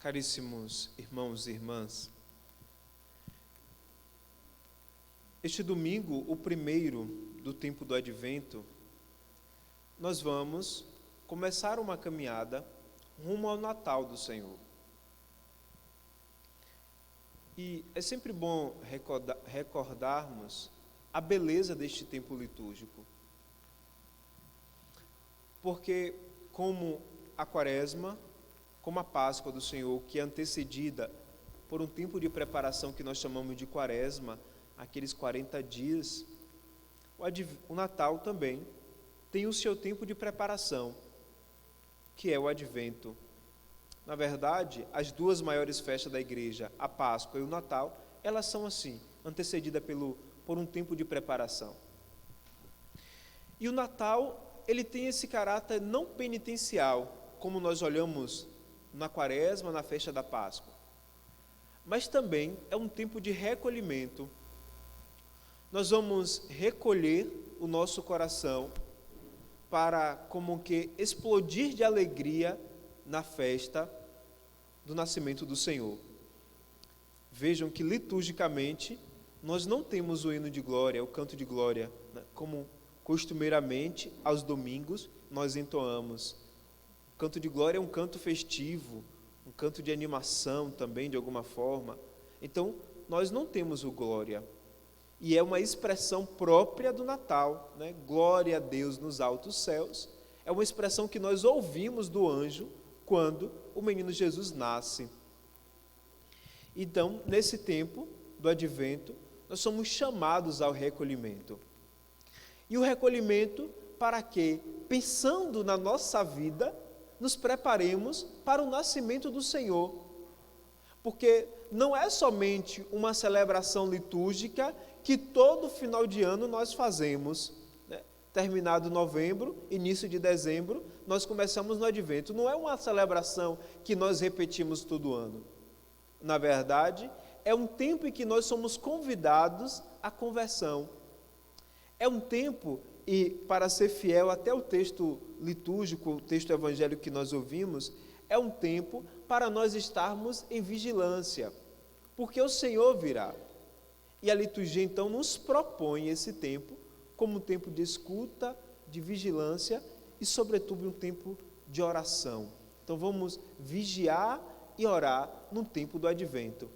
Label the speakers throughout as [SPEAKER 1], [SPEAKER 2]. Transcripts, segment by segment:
[SPEAKER 1] Caríssimos irmãos e irmãs, este domingo, o primeiro do tempo do Advento, nós vamos começar uma caminhada rumo ao Natal do Senhor. E é sempre bom recordarmos a beleza deste tempo litúrgico, porque como a Quaresma, como a Páscoa do Senhor, que é antecedida por um tempo de preparação que nós chamamos de Quaresma, aqueles 40 dias, o Natal também tem o seu tempo de preparação, que é o Advento. Na verdade, as duas maiores festas da igreja, a Páscoa e o Natal, elas são assim, antecedidas por um tempo de preparação. E o Natal, ele tem esse caráter não penitencial, como nós olhamos na Quaresma, na festa da Páscoa, mas também é um tempo de recolhimento. Nós vamos recolher o nosso coração para como que explodir de alegria na festa do nascimento do Senhor. Vejam que liturgicamente nós não temos o hino de glória, o canto de glória, né, como costumeiramente aos domingos nós entoamos. O canto de glória é um canto festivo, um canto de animação também, de alguma forma. Então, nós não temos o glória. E é uma expressão própria do Natal, né? Glória a Deus nos altos céus. É uma expressão que nós ouvimos do anjo quando o menino Jesus nasce. Então, nesse tempo do Advento, nós somos chamados ao recolhimento. E o recolhimento para que, pensando na nossa vida, nos preparemos para o nascimento do Senhor. Porque não é somente uma celebração litúrgica que todo final de ano nós fazemos, né? Terminado novembro, início de dezembro, nós começamos no Advento. Não é uma celebração que nós repetimos todo ano. Na verdade, é um tempo em que nós somos convidados à conversão. É um tempo, e para ser fiel até o texto litúrgico, o texto evangélico que nós ouvimos, é um tempo para nós estarmos em vigilância, porque o Senhor virá. E a liturgia, então, nos propõe esse tempo como um tempo de escuta, de vigilância e, sobretudo, um tempo de oração. Então, vamos vigiar e orar no tempo do Advento.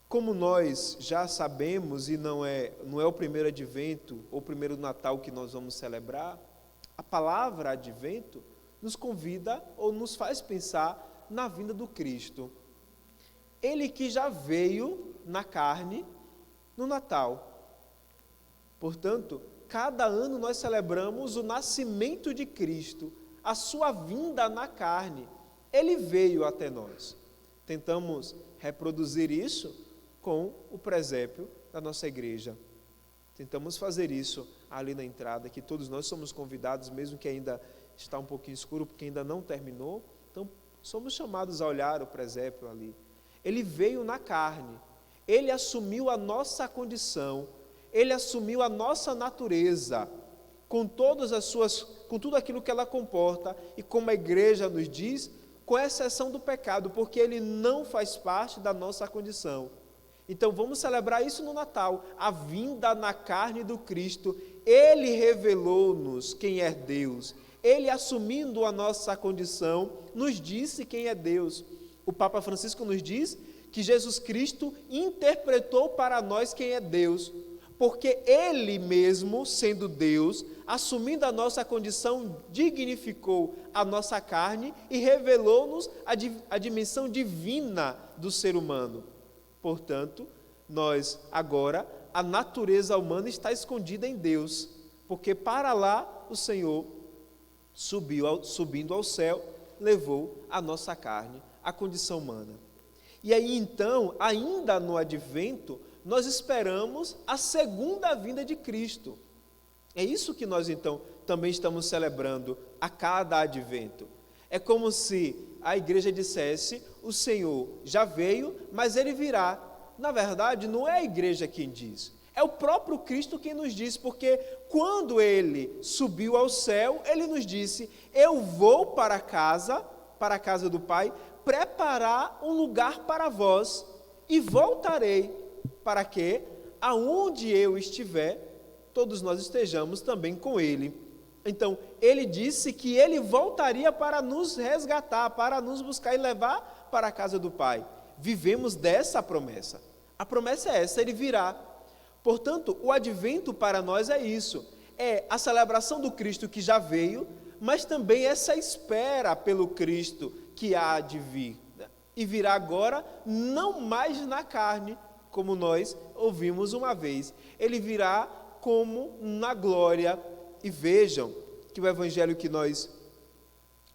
[SPEAKER 1] Como nós já sabemos, e não é o primeiro Advento ou o primeiro Natal que nós vamos celebrar, a palavra Advento nos convida ou nos faz pensar na vinda do Cristo. Ele que já veio na carne no Natal. Portanto, cada ano nós celebramos o nascimento de Cristo, a sua vinda na carne. Ele veio até nós. Tentamos reproduzir isso com o presépio da nossa igreja. Tentamos fazer isso ali na entrada, que todos nós somos convidados, mesmo que ainda está um pouquinho escuro, porque ainda não terminou. Então, somos chamados a olhar o presépio ali. Ele veio na carne. Ele assumiu a nossa condição, ele assumiu a nossa natureza, com tudo aquilo que ela comporta, e como a igreja nos diz, com exceção do pecado, porque ele não faz parte da nossa condição. Então vamos celebrar isso no Natal, a vinda na carne do Cristo. Ele revelou-nos quem é Deus, ele assumindo a nossa condição, nos disse quem é Deus. O Papa Francisco nos diz que Jesus Cristo interpretou para nós quem é Deus, porque Ele mesmo, sendo Deus, assumindo a nossa condição, dignificou a nossa carne e revelou-nos a dimensão divina do ser humano. Portanto, nós agora, a natureza humana está escondida em Deus, porque para lá o Senhor, subindo ao céu, levou a nossa carne, a condição humana. E aí então, ainda no Advento, nós esperamos a segunda vinda de Cristo. É isso que nós então também estamos celebrando a cada Advento. É como se a igreja dissesse, o Senhor já veio, mas Ele virá. Na verdade, não é a igreja quem diz, é o próprio Cristo quem nos diz, porque quando Ele subiu ao céu, Ele nos disse, eu vou para a casa do Pai, preparar um lugar para vós, e voltarei, para que, aonde eu estiver, todos nós estejamos também com ele. Então, ele disse que ele voltaria para nos resgatar, para nos buscar e levar para a casa do Pai. Vivemos dessa promessa. A promessa é essa, ele virá. Portanto, o advento para nós é isso, é a celebração do Cristo que já veio, mas também essa espera pelo Cristo que há de vir. E virá agora, não mais na carne, como nós ouvimos uma vez. Ele virá como na glória. E vejam que o evangelho que nós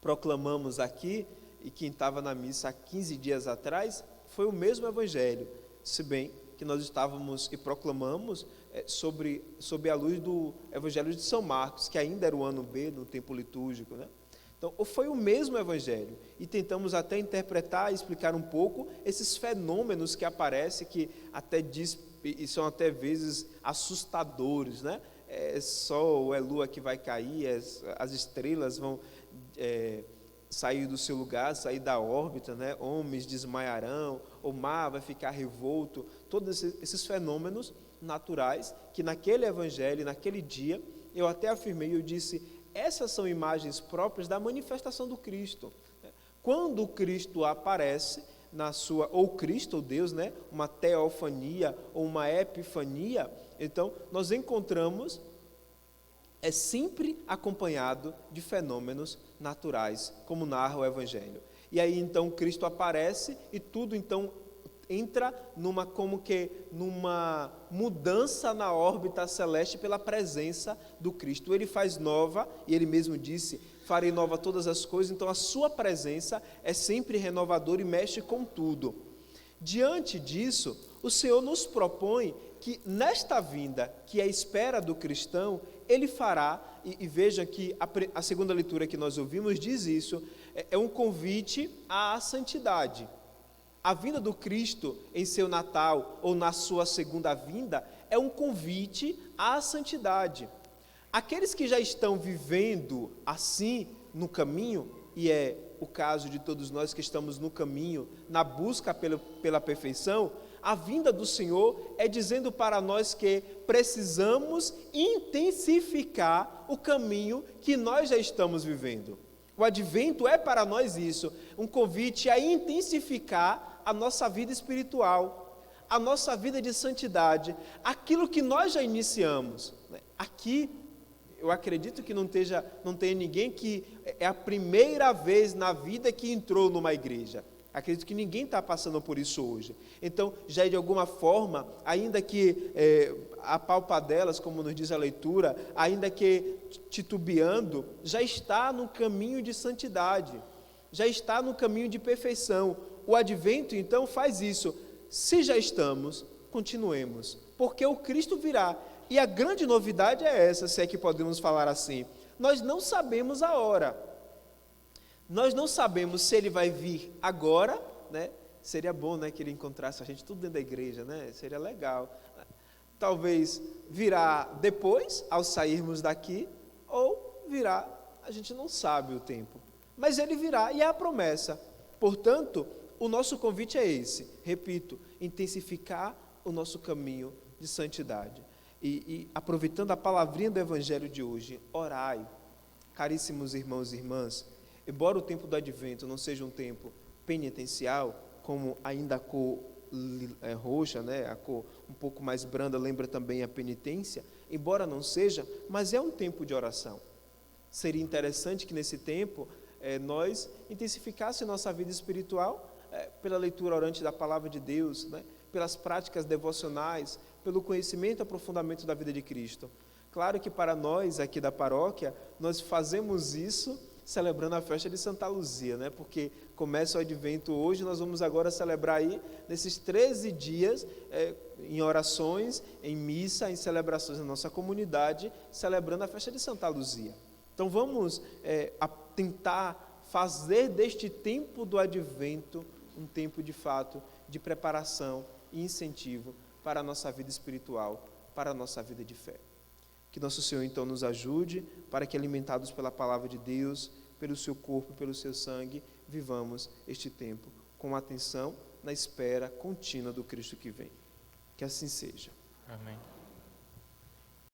[SPEAKER 1] proclamamos aqui, e quem estava na missa há 15 dias atrás, foi o mesmo evangelho, se bem que nós estávamos e proclamamos sob a luz do evangelho de São Marcos, que ainda era o ano B, no tempo litúrgico, né? Então, foi o mesmo evangelho, e tentamos até interpretar e explicar um pouco esses fenômenos que aparecem, que até diz, e são até vezes assustadores, né? É sol, é lua que vai cair, as estrelas vão sair do seu lugar, sair da órbita, né? Homens desmaiarão, o mar vai ficar revolto, todos esses fenômenos naturais, que naquele evangelho, naquele dia, eu até afirmei, eu disse, essas são imagens próprias da manifestação do Cristo. Quando o Cristo aparece, ou Cristo, ou Deus, né? Uma teofania ou uma epifania, então nós encontramos, é sempre acompanhado de fenômenos naturais, como narra o Evangelho. E aí então Cristo aparece e tudo então entra numa mudança na órbita celeste pela presença do Cristo. Ele faz nova, e ele mesmo disse, farei nova todas as coisas, então a sua presença é sempre renovadora e mexe com tudo. Diante disso, o Senhor nos propõe que nesta vinda, que é a espera do cristão, ele fará, e veja que a segunda leitura que nós ouvimos diz isso, é um convite à santidade. A vinda do Cristo em seu Natal ou na sua segunda vinda é um convite à santidade. Aqueles que já estão vivendo assim no caminho, e é o caso de todos nós que estamos no caminho, na busca pela perfeição, a vinda do Senhor é dizendo para nós que precisamos intensificar o caminho que nós já estamos vivendo. O advento é para nós isso, um convite a intensificar a nossa vida espiritual, a nossa vida de santidade, aquilo que nós já iniciamos. Aqui, eu acredito que não tenha ninguém que é a primeira vez na vida que entrou numa igreja. Acredito que ninguém está passando por isso hoje. Então, já de alguma forma, ainda que a palpadelas, como nos diz a leitura, ainda que titubeando, já está no caminho de santidade, já está no caminho de perfeição. O advento, então, faz isso. Se já estamos, continuemos, porque o Cristo virá. E a grande novidade é essa, se é que podemos falar assim. Nós não sabemos a hora. Nós não sabemos se ele vai vir agora, né? Seria bom, né, que ele encontrasse a gente tudo dentro da igreja, né? Seria legal. Talvez virá depois, ao sairmos daqui, ou virá, a gente não sabe o tempo. Mas ele virá e é a promessa. Portanto, o nosso convite é esse, repito, intensificar o nosso caminho de santidade. E aproveitando a palavrinha do Evangelho de hoje, orai, caríssimos irmãos e irmãs, embora o tempo do advento não seja um tempo penitencial, como ainda a cor roxa, né, a cor um pouco mais branda lembra também a penitência, embora não seja, mas é um tempo de oração. Seria interessante que nesse tempo nós intensificássemos nossa vida espiritual pela leitura orante da Palavra de Deus, né, pelas práticas devocionais, pelo conhecimento e aprofundamento da vida de Cristo. Claro que para nós aqui da paróquia, nós fazemos isso celebrando a festa de Santa Luzia, né? Porque começa o advento hoje, nós vamos agora celebrar aí, nesses 13 dias, em orações, em missa, em celebrações na nossa comunidade, celebrando a festa de Santa Luzia. Então vamos tentar fazer deste tempo do advento um tempo de fato de preparação e incentivo para a nossa vida espiritual, para a nossa vida de fé. Que nosso Senhor então nos ajude para que, alimentados pela palavra de Deus, pelo seu corpo, pelo seu sangue, vivamos este tempo com atenção na espera contínua do Cristo que vem. Que assim seja.
[SPEAKER 2] Amém.